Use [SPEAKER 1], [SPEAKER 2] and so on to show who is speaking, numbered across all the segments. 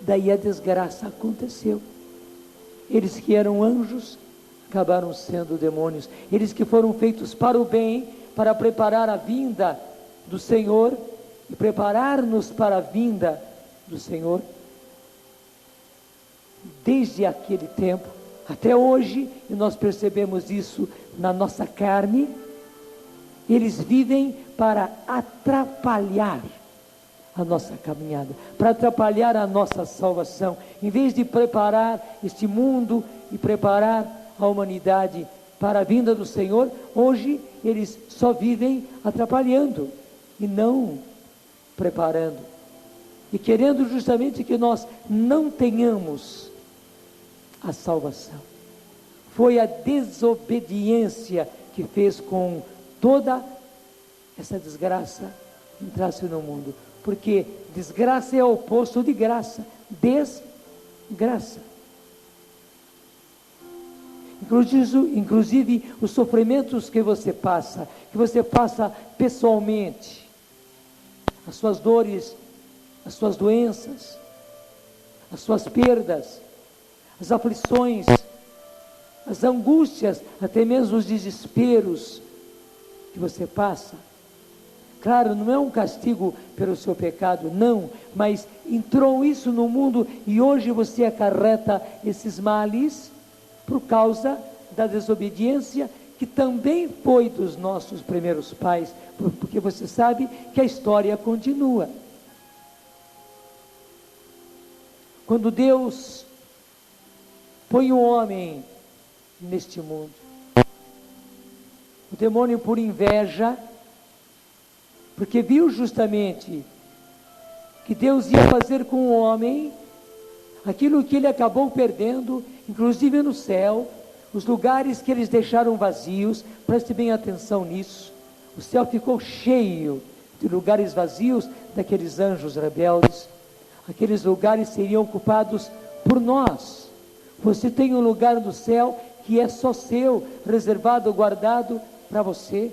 [SPEAKER 1] Daí a desgraça aconteceu. Eles que eram anjos, acabaram sendo demônios. Eles que foram feitos para o bem, para preparar a vinda do Senhor, e preparar-nos para a vinda do Senhor, desde aquele tempo até hoje, e nós percebemos isso na nossa carne, eles vivem para atrapalhar a nossa caminhada, para atrapalhar a nossa salvação. Em vez de preparar este mundo e preparar a humanidade para a vinda do Senhor, hoje eles só vivem atrapalhando e não preparando, e querendo justamente que nós não tenhamos a salvação. Foi a desobediência que fez com toda essa desgraça entrasse no mundo, porque desgraça é o oposto de graça, desgraça. Inclusive os sofrimentos que você passa pessoalmente, as suas dores, as suas doenças, as suas perdas, as aflições, as angústias, até mesmo os desesperos que você passa. Claro, não é um castigo pelo seu pecado, não, mas entrou isso no mundo e hoje você acarreta esses males por causa da desobediência, que também foi dos nossos primeiros pais, porque você sabe que a história continua. Quando Deus põe o homem neste mundo, o demônio, por inveja, porque viu justamente que Deus ia fazer com o homem aquilo que ele acabou perdendo, inclusive no céu, os lugares que eles deixaram vazios. Preste bem atenção nisso. O céu ficou cheio de lugares vazios daqueles anjos rebeldes. Aqueles lugares seriam ocupados por nós. Você tem um lugar no céu que é só seu, reservado, guardado para você.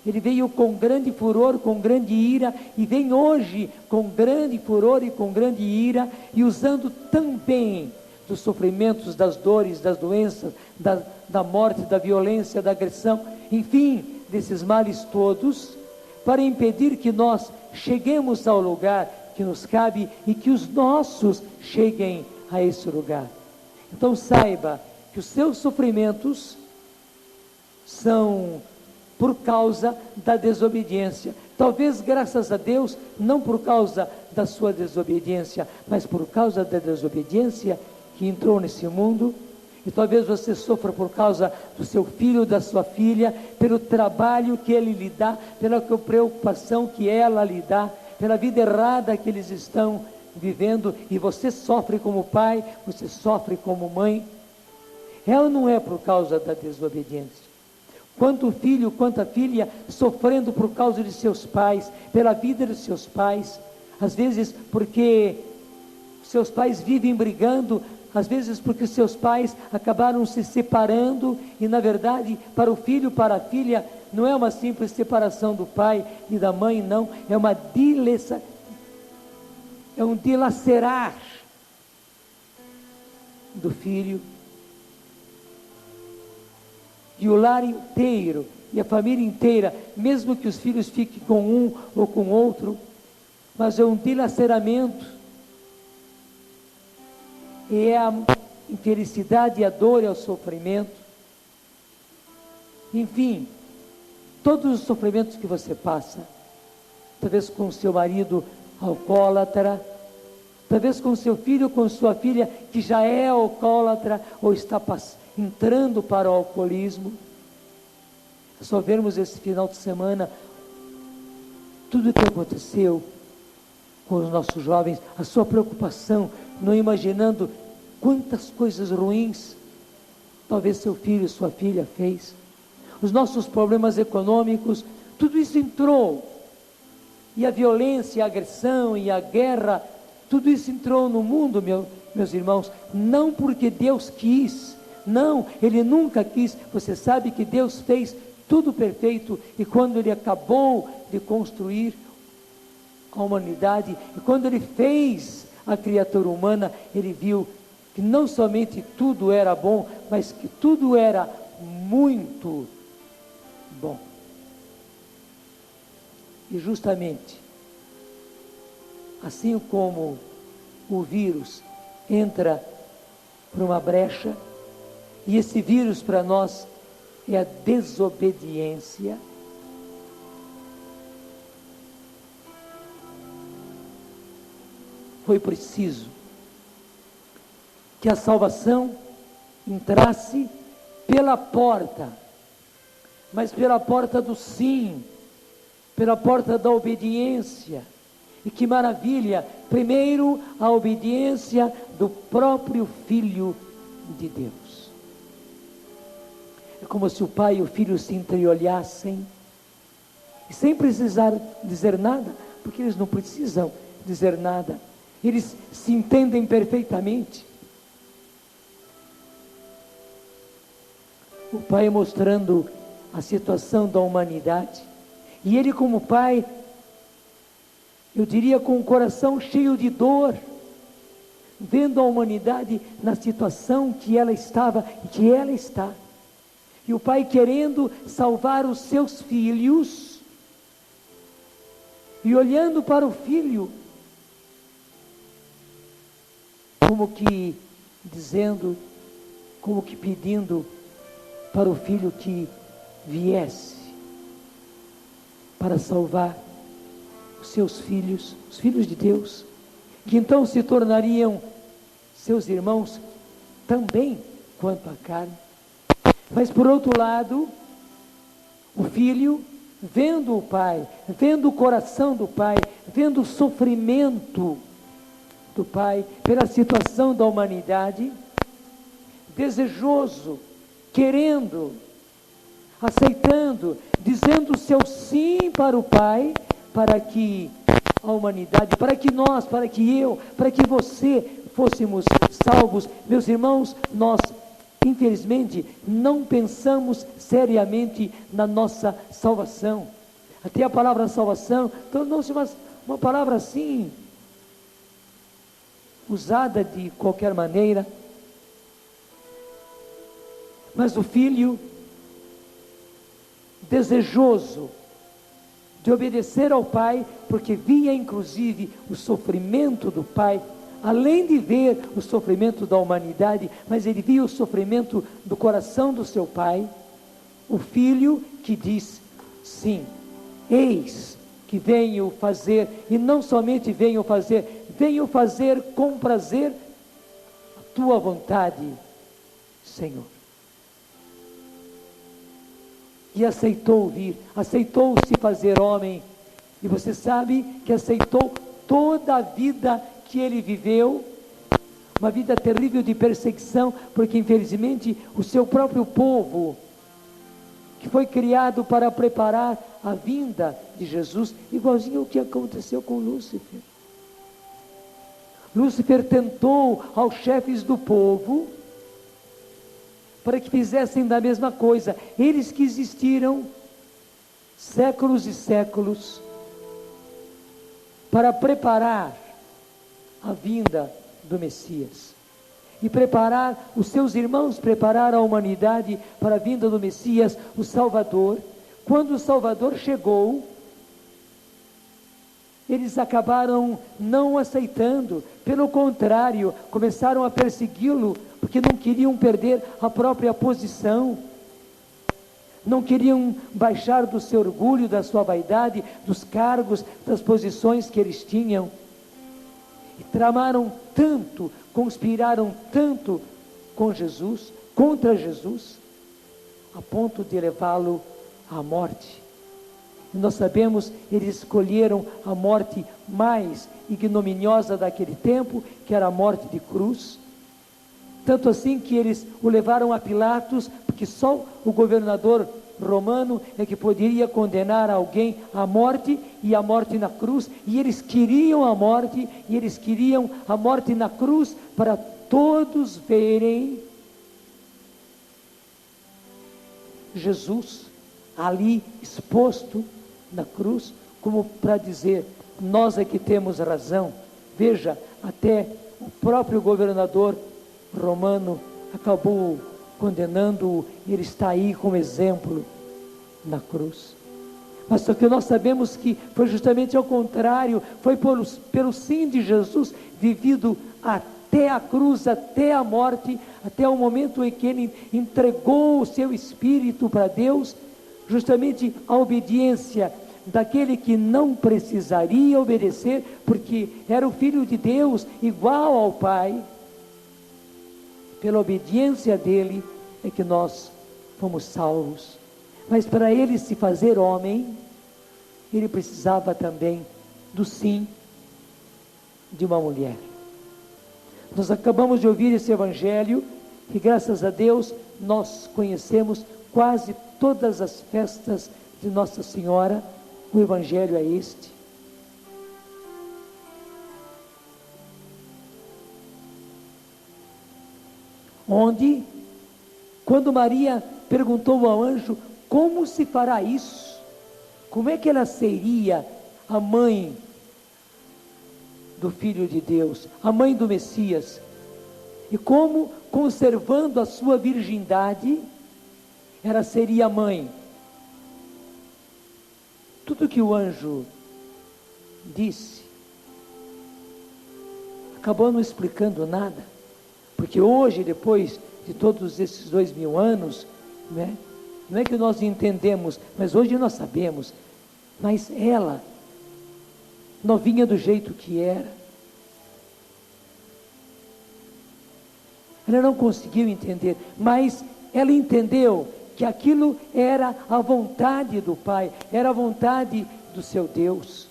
[SPEAKER 1] Ele veio com grande furor, com grande ira, e vem hoje com grande furor e com grande ira, e usando também dos sofrimentos, das dores, das doenças, da morte, da violência, da agressão, enfim, desses males todos, para impedir que nós cheguemos ao lugar que nos cabe e que os nossos cheguem a esse lugar. Então saiba que os seus sofrimentos são por causa da desobediência. Talvez, graças a Deus, não por causa da sua desobediência, mas por causa da desobediência que entrou nesse mundo. E talvez você sofra por causa do seu filho, da sua filha, pelo trabalho que ele lhe dá, pela preocupação que ela lhe dá, pela vida errada que eles estão vivendo, e você sofre como pai, você sofre como mãe. Ela não é por causa da desobediência. Quanto filho, quanta filha sofrendo por causa de seus pais, pela vida de seus pais, às vezes porque seus pais vivem brigando, às vezes porque seus pais acabaram se separando, e na verdade para o filho, para a filha, não é uma simples separação do pai e da mãe, não, é um dilacerar do filho. E o lar inteiro, e a família inteira, mesmo que os filhos fiquem com um ou com outro, mas é um dilaceramento, e é a infelicidade, a dor e o sofrimento, enfim, todos os sofrimentos que você passa, talvez com seu marido alcoólatra, talvez com seu filho, com sua filha que já é alcoólatra ou está entrando para o alcoolismo. É só vermos esse final de semana tudo o que aconteceu com os nossos jovens, a sua preocupação, não imaginando quantas coisas ruins talvez seu filho, sua filha fez, os nossos problemas econômicos, tudo isso entrou, e a violência, a agressão e a guerra, tudo isso entrou no mundo, meus irmãos, não porque Deus quis, não, Ele nunca quis. Você sabe que Deus fez tudo perfeito, e quando Ele acabou de construir a a humanidade, e quando ele fez a criatura humana, ele viu que não somente tudo era bom, mas que tudo era muito bom. E justamente, assim como o vírus entra por uma brecha, e esse vírus para nós é a desobediência, foi preciso que a salvação entrasse pela porta, mas pela porta do sim, pela porta da obediência. E que maravilha! Primeiro, a obediência do próprio Filho de Deus. É como se o pai e o filho se entreolhassem, e sem precisar dizer nada, porque eles não precisam dizer nada, eles se entendem perfeitamente. O pai mostrando a situação da humanidade, e ele como pai, eu diria com o coração cheio de dor, vendo a humanidade na situação que ela estava e que ela está, e o pai querendo salvar os seus filhos, e olhando para o filho, como que dizendo, como que pedindo para o filho que viesse para salvar os seus filhos, os filhos de Deus, que então se tornariam seus irmãos também quanto à carne. Mas por outro lado, o filho, vendo o pai, vendo o coração do pai, vendo o sofrimento do pai pela situação da humanidade, desejoso, querendo, aceitando, dizendo o seu sim para o pai, para que a humanidade, para que nós, para que eu, para que você fôssemos salvos. Meus irmãos, nós infelizmente não pensamos seriamente na nossa salvação. Até a palavra salvação tornou-se uma palavra assim, usada de qualquer maneira. Mas o filho, desejoso de obedecer ao pai, porque via inclusive o sofrimento do pai, além de ver o sofrimento da humanidade, mas ele via o sofrimento do coração do seu pai. O filho que diz: sim, eis que venho fazer, e não somente venho fazer com prazer a tua vontade, Senhor. E aceitou vir, aceitou se fazer homem, e você sabe que aceitou toda a vida que ele viveu, uma vida terrível de perseguição, porque infelizmente o seu próprio povo, que foi criado para preparar a vinda de Jesus, igualzinho ao que aconteceu com Lúcifer. Lúcifer tentou aos chefes do povo para que fizessem da mesma coisa. Eles que existiram séculos e séculos para preparar a vinda do Messias, e preparar os seus irmãos, preparar a humanidade para a vinda do Messias, o Salvador. Quando o Salvador chegou, eles acabaram não aceitando, pelo contrário, começaram a persegui-lo, porque não queriam perder a própria posição, não queriam baixar do seu orgulho, da sua vaidade, dos cargos, das posições que eles tinham, e tramaram tanto, conspiraram tanto com Jesus, contra Jesus, a ponto de levá-lo à morte. E nós sabemos, eles escolheram a morte mais ignominiosa daquele tempo, que era a morte de cruz, tanto assim que eles o levaram a Pilatos, porque só o governador romano é que poderia condenar alguém à morte, e a morte na cruz, e eles queriam a morte, e eles queriam a morte na cruz, para todos verem Jesus ali exposto na cruz, como para dizer: nós é que temos razão. Veja, até o próprio governador romano acabou condenando-o, ele está aí como exemplo na cruz. Mas só que nós sabemos que foi justamente ao contrário, foi pelo sim de Jesus, vivido até a cruz, até a morte, até o momento em que ele entregou o seu espírito para Deus, justamente a obediência daquele que não precisaria obedecer, porque era o Filho de Deus, igual ao Pai. Pela obediência dele é que nós fomos salvos. Mas para ele se fazer homem, ele precisava também do sim de uma mulher. Nós acabamos de ouvir esse evangelho, e graças a Deus nós conhecemos quase todas as festas de Nossa Senhora. O evangelho é este. Onde, quando Maria perguntou ao anjo, como se fará isso? Como é que ela seria a mãe do Filho de Deus, a mãe do Messias? E como, conservando a sua virgindade, ela seria mãe? Tudo que o anjo disse, acabou não explicando nada, porque hoje, depois de todos esses 2000 anos, né, não é que nós entendemos, mas hoje nós sabemos. Mas ela, novinha do jeito que era, ela não conseguiu entender, mas ela entendeu que aquilo era a vontade do Pai, era a vontade do seu Deus.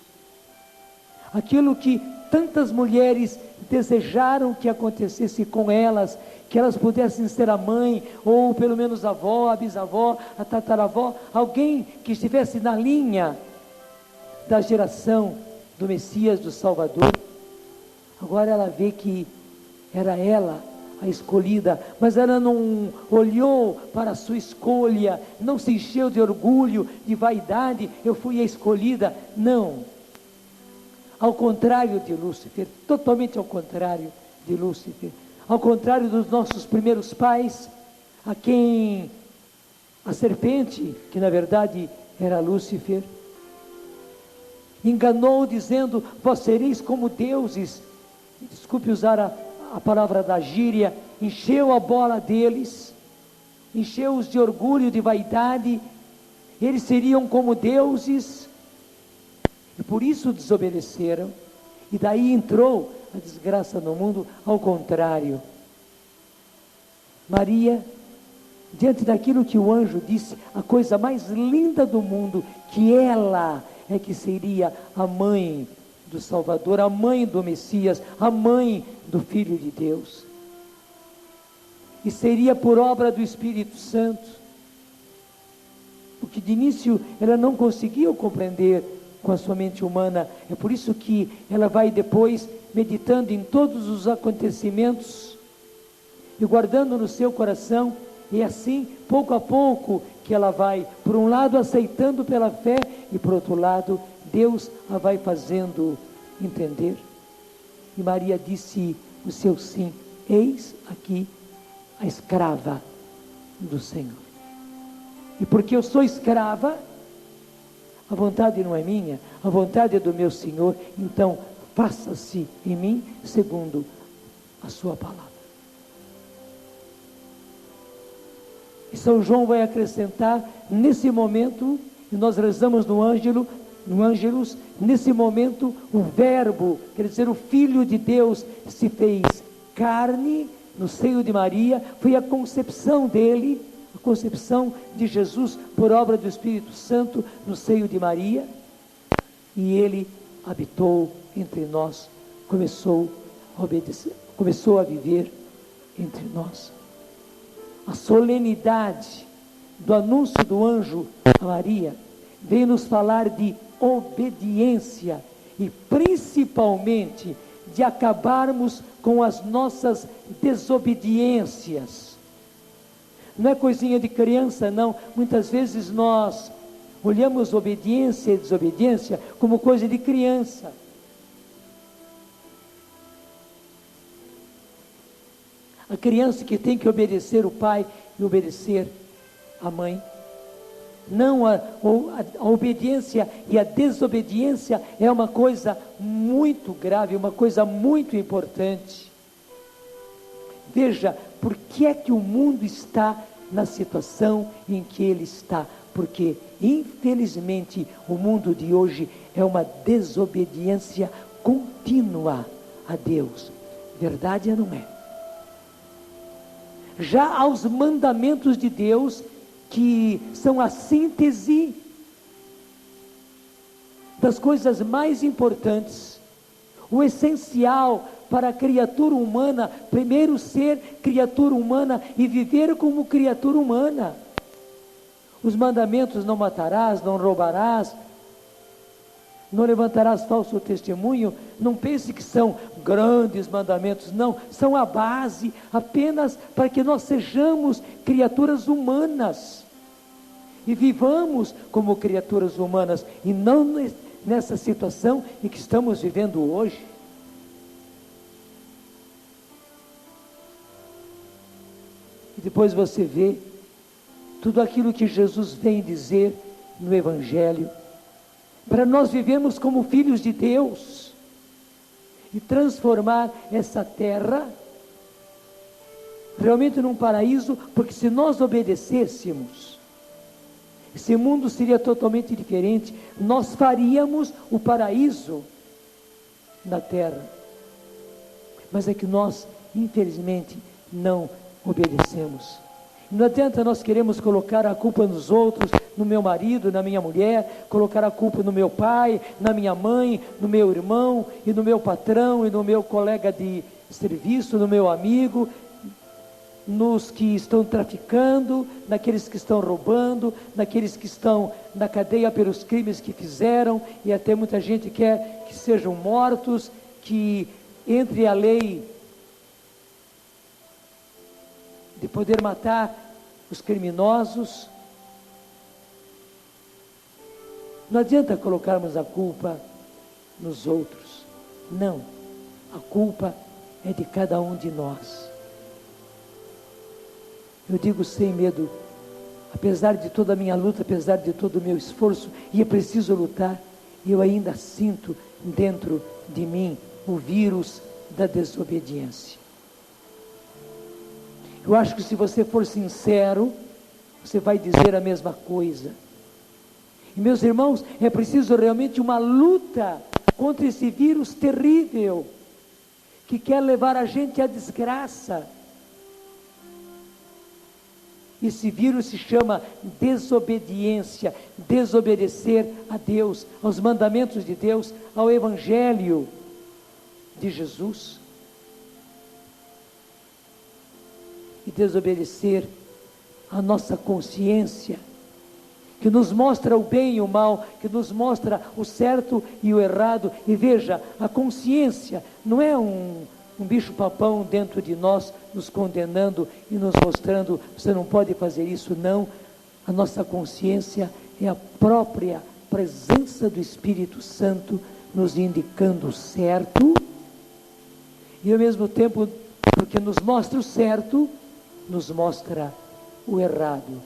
[SPEAKER 1] Aquilo que tantas mulheres desejaram que acontecesse com elas, que elas pudessem ser a mãe, ou pelo menos a avó, a bisavó, a tataravó, alguém que estivesse na linha da geração do Messias, do Salvador. Agora ela vê que era ela a escolhida, mas ela não olhou para a sua escolha, não se encheu de orgulho, de vaidade, eu fui a escolhida. Não, ao contrário de Lúcifer, totalmente ao contrário de Lúcifer, ao contrário dos nossos primeiros pais, a quem a serpente, que na verdade era Lúcifer, enganou dizendo, vós sereis como deuses, desculpe usar a palavra da gíria, encheu a bola deles, encheu-os de orgulho, de vaidade, eles seriam como deuses, e por isso desobedeceram, e daí entrou a desgraça no mundo. Ao contrário, Maria, diante daquilo que o anjo disse, a coisa mais linda do mundo, que ela é que seria a mãe do Salvador, a mãe do Messias, a mãe do Filho de Deus, e seria por obra do Espírito Santo, porque de início ela não conseguiu compreender com a sua mente humana. É por isso que ela vai depois meditando em todos os acontecimentos e guardando no seu coração, e assim, pouco a pouco, que ela vai, por um lado, aceitando pela fé, e por outro lado, Deus a vai fazendo entender. E Maria disse o seu sim: eis aqui a escrava do Senhor. E porque eu sou escrava, a vontade não é minha, a vontade é do meu Senhor, então faça-se em mim segundo a sua palavra. E São João vai acrescentar nesse momento, e nós rezamos no Ângelus, nesse momento o Verbo, quer dizer, o Filho de Deus se fez carne no seio de Maria, foi a concepção dele, a concepção de Jesus por obra do Espírito Santo no seio de Maria, e ele habitou entre nós, começou a obedecer, começou a viver entre nós. A solenidade do anúncio do anjo a Maria veio nos falar de obediência e principalmente de acabarmos com as nossas desobediências. Não é coisinha de criança, não. Muitas vezes nós olhamos obediência e desobediência como coisa de criança. A criança que tem que obedecer o pai e obedecer a mãe. Não, a obediência e a desobediência é uma coisa muito grave, uma coisa muito importante. Veja, por que é que o mundo está na situação em que ele está? Porque, infelizmente, o mundo de hoje é uma desobediência contínua a Deus. Verdade ou não é? Já aos mandamentos de Deus, que são a síntese das coisas mais importantes, o essencial para a criatura humana, primeiro ser criatura humana e viver como criatura humana. Os mandamentos: não matarás, não roubarás, não levantarás falso testemunho. Não pense que são grandes mandamentos, não, são a base apenas para que nós sejamos criaturas humanas e vivamos como criaturas humanas, e não nessa situação em que estamos vivendo hoje. E depois você vê tudo aquilo que Jesus vem dizer no Evangelho, para nós vivermos como filhos de Deus e transformar essa terra realmente num paraíso, porque se nós obedecêssemos, esse mundo seria totalmente diferente. Nós faríamos o paraíso na terra, mas é que nós, infelizmente, não obedecemos. Não adianta nós queremos colocar a culpa nos outros, no meu marido, na minha mulher, colocar a culpa no meu pai, na minha mãe, no meu irmão, e no meu patrão, e no meu colega de serviço, no meu amigo, nos que estão traficando, naqueles que estão roubando, naqueles que estão na cadeia pelos crimes que fizeram, e até muita gente quer que sejam mortos, que entre a lei de poder matar os criminosos. Não adianta colocarmos a culpa nos outros, não, a culpa é de cada um de nós. Eu digo sem medo, apesar de toda a minha luta, apesar de todo o meu esforço, e é preciso lutar, eu ainda sinto dentro de mim o vírus da desobediência. Eu acho que se você for sincero, você vai dizer a mesma coisa. E meus irmãos, é preciso realmente uma luta contra esse vírus terrível, que quer levar a gente à desgraça. Esse vírus se chama desobediência, desobedecer a Deus, aos mandamentos de Deus, ao Evangelho de Jesus. E desobedecer a nossa consciência, que nos mostra o bem e o mal, que nos mostra o certo e o errado. E veja, a consciência não é um bicho-papão dentro de nós, nos condenando e nos mostrando, você não pode fazer isso, não. A nossa consciência é a própria presença do Espírito Santo, nos indicando o certo, e ao mesmo tempo, porque nos mostra o certo, nos mostra o errado.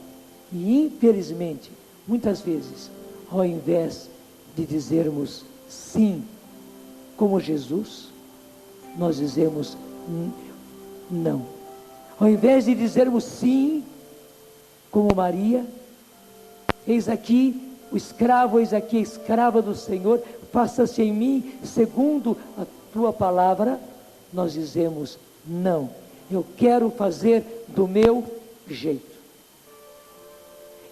[SPEAKER 1] E infelizmente, muitas vezes, ao invés de dizermos sim, como Jesus, nós dizemos não. Ao invés de dizermos sim, como Maria, eis aqui o escravo, eis aqui a escrava do Senhor, faça-se em mim segundo a tua palavra, nós dizemos não. Eu quero fazer do meu jeito.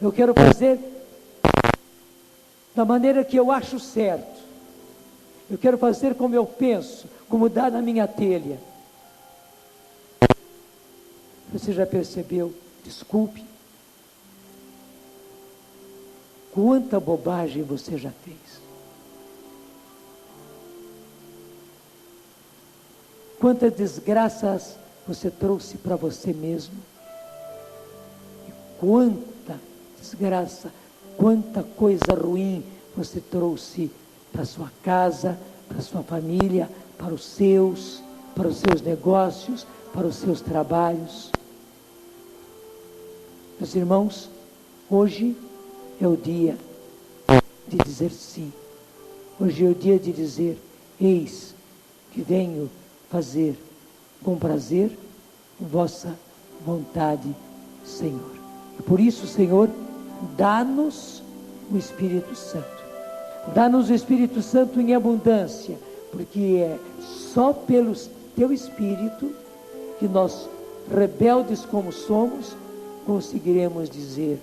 [SPEAKER 1] Eu quero fazer da maneira que eu acho certo. Eu quero fazer como eu penso, como dá na minha telha. Você já percebeu? Desculpe. Quanta bobagem você já fez. Quantas desgraças você trouxe para você mesmo. E quanta desgraça Quanta coisa ruim você trouxe para sua casa, para sua família, para os seus negócios, para os seus trabalhos. Meus irmãos, hoje é o dia de dizer sim. Hoje é o dia de dizer: eis que venho fazer com prazer vossa vontade, Senhor. E por isso, Senhor, dá-nos o Espírito Santo. Dá-nos o Espírito Santo em abundância, porque é só pelo Teu Espírito que nós, rebeldes como somos, conseguiremos dizer: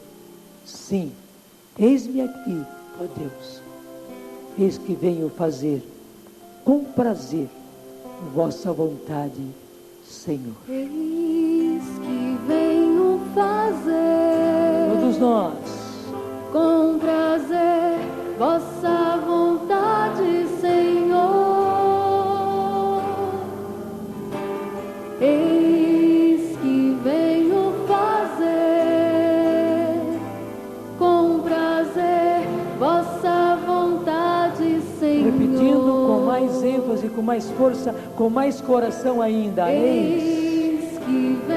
[SPEAKER 1] sim, eis-me aqui, ó Deus, eis que venho fazer com prazer vossa vontade, Senhor.
[SPEAKER 2] Eis que venho fazer
[SPEAKER 1] Todos nós,
[SPEAKER 2] com prazer vossa vontade, Senhor. Eis que venho fazer com prazer vossa vontade, Senhor.
[SPEAKER 1] repetindo com mais ênfase, com mais força, com mais coração ainda.
[SPEAKER 2] Eis que venho